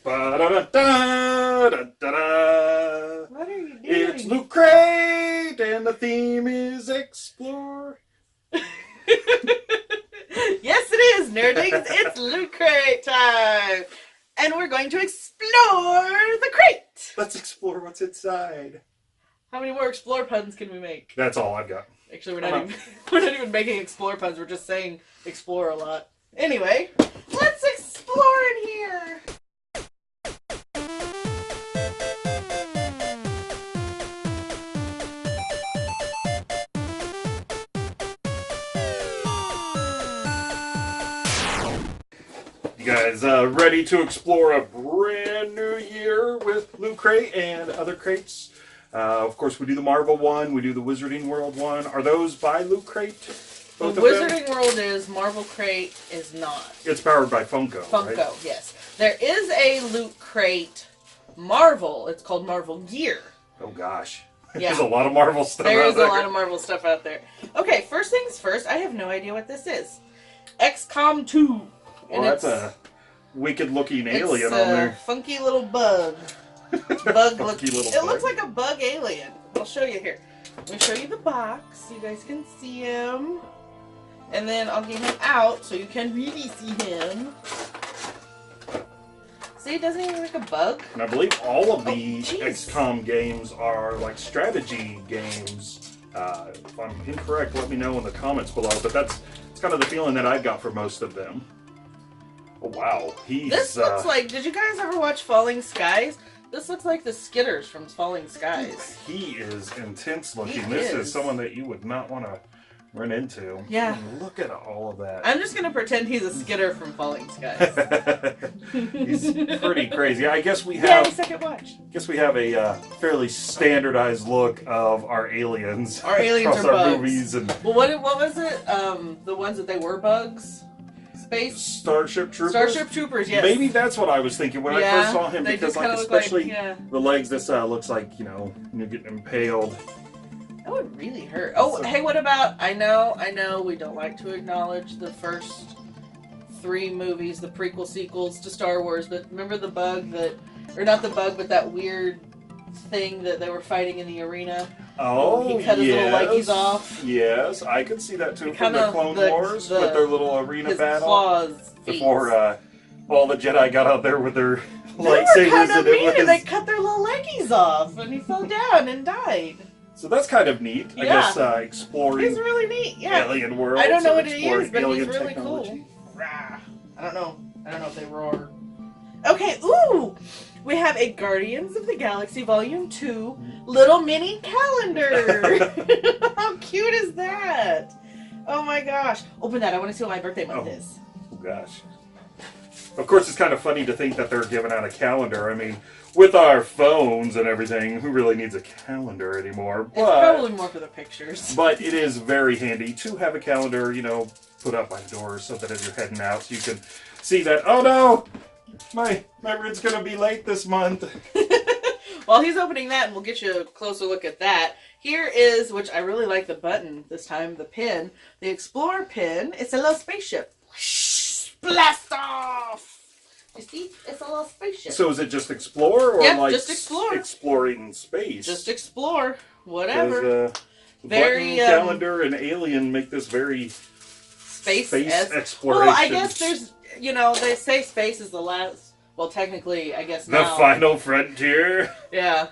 Ba-da-da-da-da-da-da. What are you doing? It's Loot Crate, and the theme is Explore. Yes, it is, Nerdings. It's Loot Crate time. And we're going to explore the crate. Let's explore what's inside. How many more explore puns can we make? That's all I've got. Actually, we're not even making explore puns. We're just saying explore a lot. Anyway, let's explore in here. You guys ready to explore a brand new year with Loot Crate and other crates? Of course, we do the Marvel one, we do the Wizarding World one. Are those by Loot Crate? The Wizarding World is, Marvel Crate is not. It's powered by Funko, Funko, right? yes. There is a Loot Crate Marvel. It's called Marvel Gear. Oh gosh. Yeah. There's a lot of Marvel stuff out there. There is a lot of Marvel stuff out there. Okay, first things first, I have no idea what this is. XCOM 2. Well, that's a wicked-looking alien on there. Funky little bug. Funky little It bug. looks like a bug alien. I'll show you here. Let me show you the box so you guys can see him. And then I'll get him out so you can really see him. See, doesn't he look like a bug? And I believe all of the jeez. XCOM games are like strategy games. If I'm incorrect, let me know in the comments below. But that's kind of the feeling that I got for most of them. Oh wow, This looks like. Did you guys ever watch Falling Skies? This looks like the Skitters from Falling Skies. He is intense looking. He This is. is someone that you would not want to run into. Yeah. And look at all of that. I'm just gonna pretend he's a Skitter from Falling Skies. He's pretty crazy. I guess we Yeah, have. second watch. Guess we have a fairly standardized look of our aliens. Our aliens across are our bugs. movies and Well, what was it? The ones that they were bugs? Space? Starship Troopers. Starship Troopers, yes. Maybe that's what I was thinking when I first saw him, they because do kinda like look like- especially yeah. the legs. This looks like you're getting impaled. That would really hurt. Oh, hey, what about, I know, we don't like to acknowledge the first 3 movies, the prequel sequels to Star Wars, but remember the bug that, or not the bug, but that weird thing that they were fighting in the arena? Oh, He cut his yes. little leggies off. Yes, I could see that too from the Kinda Clone Wars with their little arena his battle. claws. Before all the Jedi got out there with their They were lightsabers, kind of and it mean, was. and they cut their little leggies off, and he fell down and died. So that's kind of neat. I Yeah. guess exploring He's really neat, yeah. alien worlds. I don't know and what he exploring is, but he's alien really technology. cool. Rah. I don't know if they roar. Okay, ooh! We have a Guardians of the Galaxy Volume 2 little mini calendar! How cute is that? Oh my gosh. Open that, I want to see what my birthday month is. Oh gosh. Of course, it's kind of funny to think that they're giving out a calendar. I mean, with our phones and everything, who really needs a calendar anymore? It's probably more for the pictures. But it is very handy to have a calendar, put up by the door so that as you're heading out, you can see that, oh no, my rid's going to be late this month. While he's opening that, and we'll get you a closer look at that, here is, which I really like the button this time, the pin, the Explorer pin. It's a little spaceship. Blast off! You see? It's a little spaceship. So is it just explore or Yep, like just explore. exploring space? Just explore. Whatever. Does, Very, button, calendar, and alien make this very Space exploration. Well, I guess there's, they say space is the last, well, technically, I guess the now. final frontier. Yeah.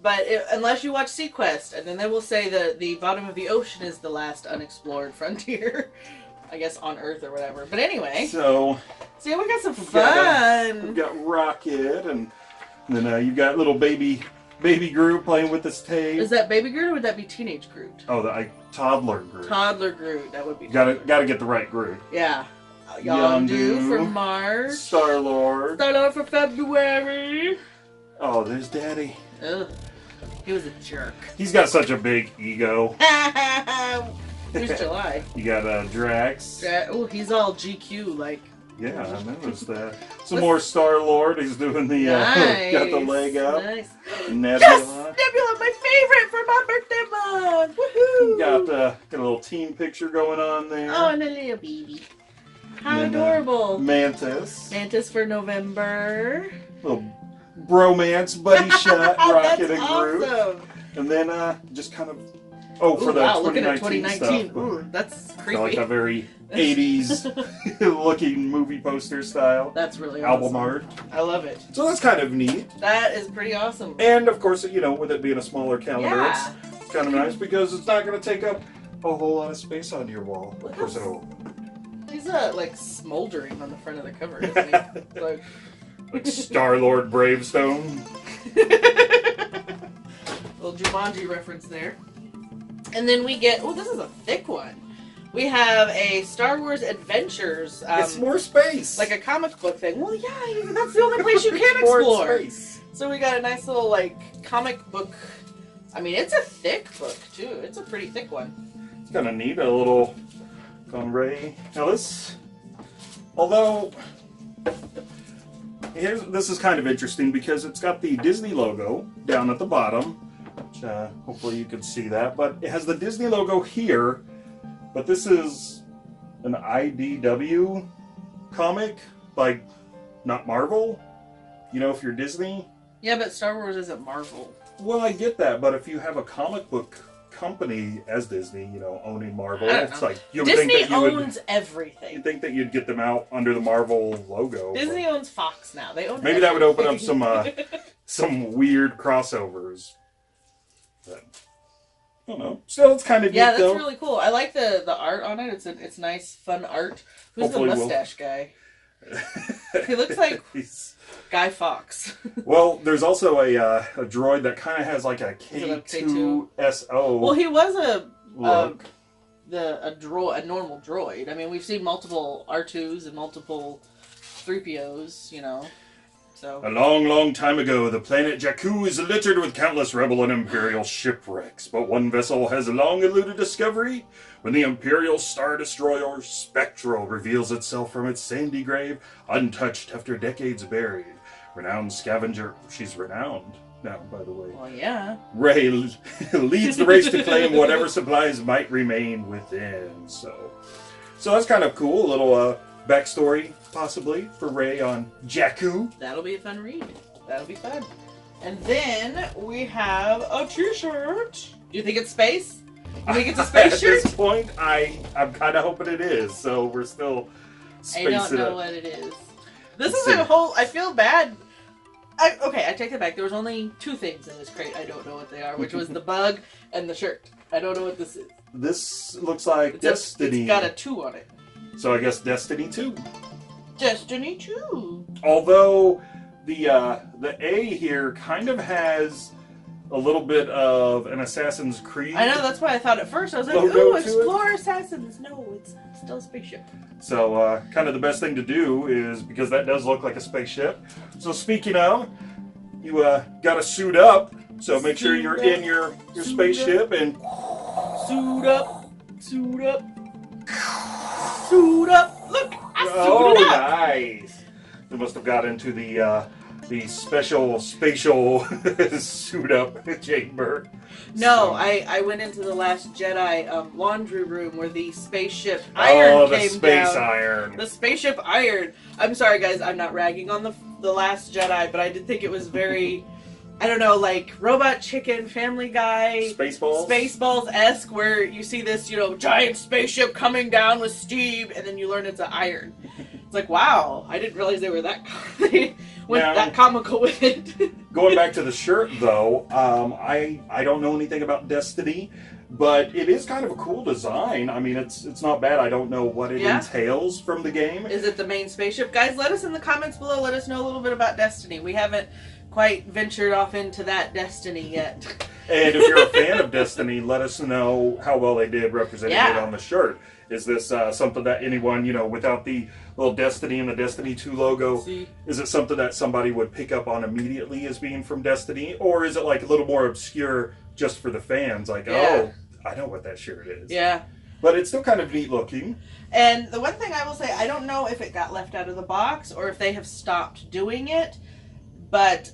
But unless you watch Sequest, and then they will say that the bottom of the ocean is the last unexplored frontier. I guess on Earth or whatever. But anyway. So See, we got some fun. We've got Rocket, and then you've got little baby Groot playing with this tape. Is that Baby Groot or would that be Teenage Groot? Oh, the toddler Groot. Toddler Groot. That would be. Gotta get the right Groot. Yeah. Yondu Yondu. for March. Star-Lord. Star-Lord for February. Oh, there's Daddy. Ugh. He was a jerk. He's got such a big ego. Who's July? You got Drax. Oh, he's all GQ like. Yeah, I noticed that. Some more Star-Lord. He's doing the Nice. got the leg up. Nice. Nebula. Yes, Nebula, my favorite for my birthday month. Woohoo! Got a little team picture going on there. Oh, and a little baby. How And then, adorable. Mantis. Mantis for November. Little bromance buddy shot, Rocket and Groot. Awesome. And then just kind of, oh, for Ooh, the wow, look 2019, at it, 2019. stuff. Ooh, that's creepy. Like a very 80s looking movie poster style. That's really album awesome. art. I love it. So that's kind of neat. That is pretty awesome. And of course, you know, with it being a smaller calendar, Yeah. it's kind of nice because it's not going to take up a whole lot of space on your wall. Of Look course, how- it'll He's like smoldering on the front of the cover, isn't he? Like, like Star-Lord Bravestone. little Jumanji reference there. And then we get, oh, this is a thick one. We have a Star Wars Adventures. It's more space. Like a comic book thing. Well, yeah, that's the only place you can More explore. space. So we got a nice little like comic book. I mean, it's a thick book too. It's a pretty thick one. It's kind of neat, a little Conray. Now this, although this is kind of interesting because it's got the Disney logo down at the bottom, which hopefully you can see that, but it has the Disney logo here, but this is an IDW comic, like not Marvel. You know, if you're Disney. Yeah, but Star Wars isn't Marvel. Well, I get that, but if you have a comic book company as Disney, you know, owning Marvel, I don't it's know. like you would Disney think that you owns would. everything. You'd think that you'd get them out under the Marvel logo. Disney owns Fox now. They own Maybe that would open up everything. some weird crossovers. But, I don't know. Still, it's kind of Yeah, neat, that's though. really cool. I like the art on it. It's nice, fun art. Who's Hopefully the we'll- mustache guy? He looks like He's- Guy Fawkes. well, there's also a droid that kind of has like a Is it a K2? K2SO Well, he was a look. a normal droid. I mean, we've seen multiple R2s and multiple 3POs, you know. So A long, long time ago, the planet Jakku is littered with countless rebel and Imperial shipwrecks, but one vessel has long eluded discovery when the Imperial Star Destroyer Spectral reveals itself from its sandy grave, untouched after decades buried. Renowned scavenger, she's renowned now, by the way. well, yeah. Rey leads the race to claim whatever supplies might remain within. So that's kind of cool. A little backstory, possibly, for Rey on Jakku. That'll be a fun read. That'll be fun. And then we have a t-shirt. Do you think it's space? You think it's a space At shirt? this point, I'm kind of hoping it is. So we're still I don't spacing know it. what it is. This Let's is a see. whole. I feel bad. Okay, I take it back. There was only two things in this crate. I don't know what they are, which was the bug and the shirt. I don't know what this is. This looks like Destiny. It's got a 2 on it. So I guess Destiny 2. Destiny 2. Although the A here kind of has a little bit of an Assassin's Creed. I know, that's why I thought at first. I was like, Logo ooh, to it? Explore Assassins. No, it's still a spaceship. So kind of the best thing to do is, because that does look like a spaceship. So speaking of, you got to suit up. So make sure you're in your Suit spaceship and Suit up. Suit up. Suit up. Look, I oh, suited up. nice. We must have got into the special spatial suit up chamber. No, So- I went into the Last Jedi laundry room where the spaceship iron the came space down. iron. The spaceship iron. I'm sorry, guys. I'm not ragging on the Last Jedi, but I did think it was very, I don't know, like Robot Chicken, Family Guy, Spaceballs. Spaceballs-esque, where you see this, you know, giant spaceship coming down with steam, and then you learn it's an iron. It's like, wow, I didn't realize they were that they went Now- that comical with it. Going back to the shirt, though, I don't know anything about Destiny, but it is kind of a cool design. I mean, it's not bad. I don't know what it Yeah. entails from the game. Is it the main spaceship? Guys, let us in the comments below. Let us know a little bit about Destiny. We haven't quite ventured off into that Destiny yet. And if you're a fan of Destiny, let us know how well they did representing Yeah. it on the shirt. Is this something that anyone, you know, without the little Destiny and the Destiny 2 logo, See? is it something that somebody would pick up on immediately as being from Destiny? Or is it like a little more obscure just for the fans? Like, Yeah. oh, I know what that shirt is. Yeah. But it's still kind of neat looking. And the one thing I will say, I don't know if it got left out of the box or if they have stopped doing it, but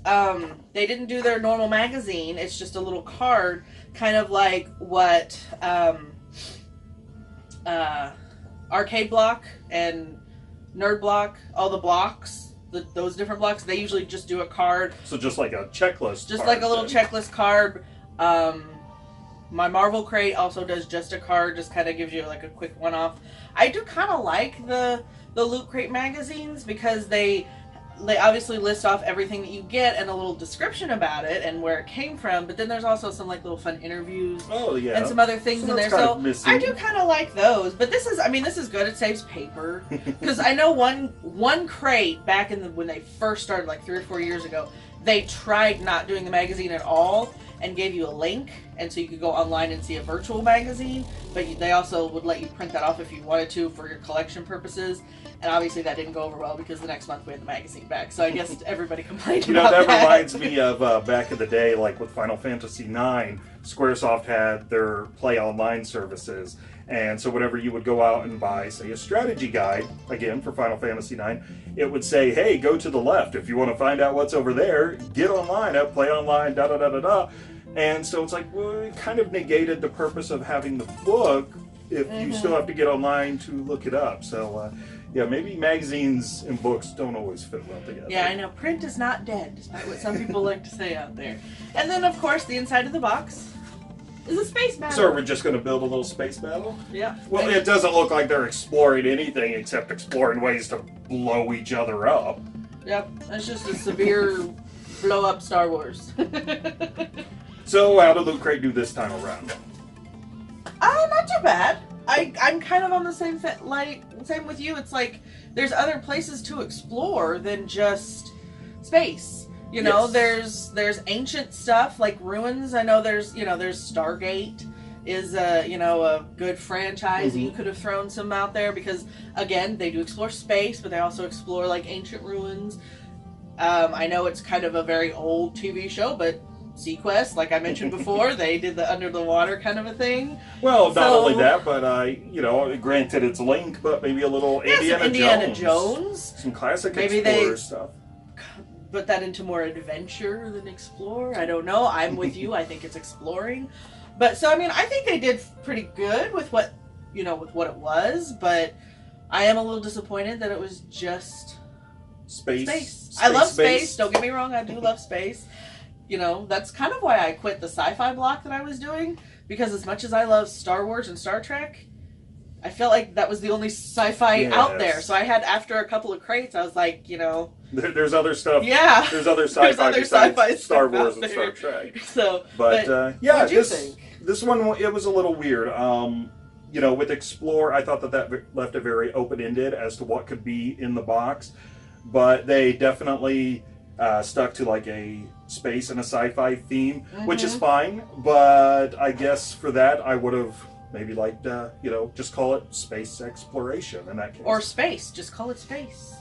they didn't do their normal magazine. It's just a little card, kind of like what Arcade Block and Nerd Block, all the blocks, those different blocks, they usually just do a card. So just like a checklist. Just card, like a little then. checklist card. My Marvel crate also does just a card, just kind of gives you like a quick one-off. I do kind of like the Loot Crate magazines because they obviously list off everything that you get and a little description about it and where it came from, but then there's also some like little fun interviews Oh yeah. and some other things in there. So I do kind of like those. But this is good. It saves paper because I know one crate back in when they first started like 3 or 4 years ago, they tried not doing the magazine at all and gave you a link, and so you could go online and see a virtual magazine, but they also would let you print that off if you wanted to for your collection purposes. And obviously that didn't go over well because the next month we had the magazine back. So I guess everybody complained about that. That reminds me of back in the day, like with Final Fantasy IX, Squaresoft had their Play Online services. And so whenever you would go out and buy, say, a strategy guide, again, for Final Fantasy IX, it would say, hey, go to the left. If you want to find out what's over there, get online at Play Online, da-da-da-da-da. And so it's like, well, it kind of negated the purpose of having the book if you still have to get online to look it up. So, yeah, maybe magazines and books don't always fit well together. Yeah, I know. Print is not dead, despite what some people like to say out there. And then, of course, the inside of the box is a space battle. So we're just going to build a little space battle? Yeah. Well, it doesn't look like they're exploring anything except exploring ways to blow each other up. Yep, that's just a severe blow up Star Wars. So how did Loot Crate do this time around? Not too bad. I'm kind of on the same same with you. It's like there's other places to explore than just space. You know, there's ancient stuff like ruins. I know there's Stargate is a good franchise. You could have thrown some out there because again they do explore space, but they also explore like ancient ruins. I know it's kind of a very old TV show, but Sequest, like I mentioned before, they did the under the water kind of a thing. Well, not only that, but granted it's Link, but maybe a little Indiana Jones, some classic maybe explorer stuff. Put that into more adventure than explore. I don't know. I'm with you. I think it's exploring, but so I mean, I think they did pretty good with what it was, but I am a little disappointed that it was just space. I love space. Don't get me wrong. I do love space. That's kind of why I quit the sci-fi block that I was doing, because as much as I love Star Wars and Star Trek, I felt like that was the only sci-fi out there. So I had, after a couple of crates, I was like, There's other stuff. Yeah. There's other sci-fi besides Star Wars and Star Trek. So, but yeah, what'd you think? This one, it was a little weird. With Explore, I thought that left it very open-ended as to what could be in the box, but they definitely stuck to like a space and a sci-fi theme, which is fine, but I guess for that I would have maybe liked just call it space exploration in that case. Or space, just call it space.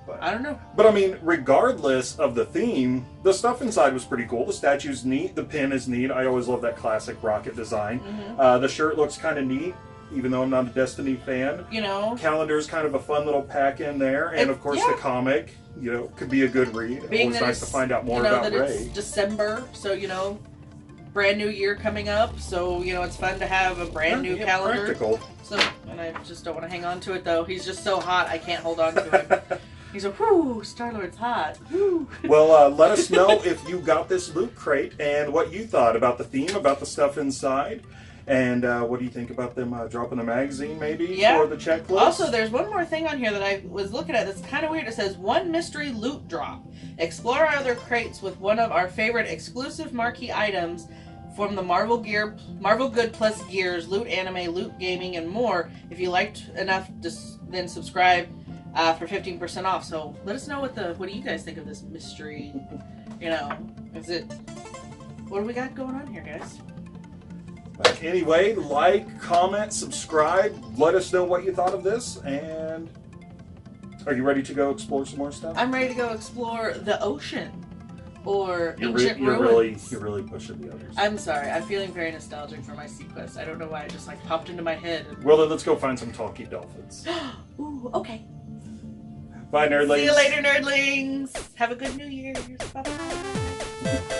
But I don't know. But I mean, regardless of the theme, the stuff inside was pretty cool. The statue's neat, the pin is neat. I always love that classic rocket design. The shirt looks kind of neat, even though I'm not a Destiny fan. Calendar's kind of a fun little pack in there, and of course the comic, could be a good read. Always nice to find out more about that Rey. It's December, so brand new year coming up, so it's fun to have a brand new calendar. Practical. So, and I just don't want to hang on to it though. He's just so hot, I can't hold on to him. He's like, whoo, Star-Lord's hot. Woo. Well, let us know if you got this Loot Crate and what you thought about the theme, about the stuff inside. And what do you think about them dropping a magazine maybe for the checklist? Also, there's one more thing on here that I was looking at that's kind of weird. It says, one mystery loot drop. Explore our other crates with one of our favorite exclusive marquee items from the Marvel Good Plus Gears, Loot Anime, Loot Gaming, and more. If you liked enough, then subscribe for 15% off. So let us know what do you guys think of this mystery? Is it... What do we got going on here, guys? Anyway, like, comment, subscribe. Let us know what you thought of this. And are you ready to go explore some more stuff? I'm ready to go explore the ocean or ancient ruins. You're really pushing the others. I'm sorry. I'm feeling very nostalgic for my Sequest. I don't know why it just popped into my head. Well, then let's go find some talkie dolphins. Ooh, okay. Bye, nerdlings. See you later, nerdlings. Have a good New Year's. Bye-bye.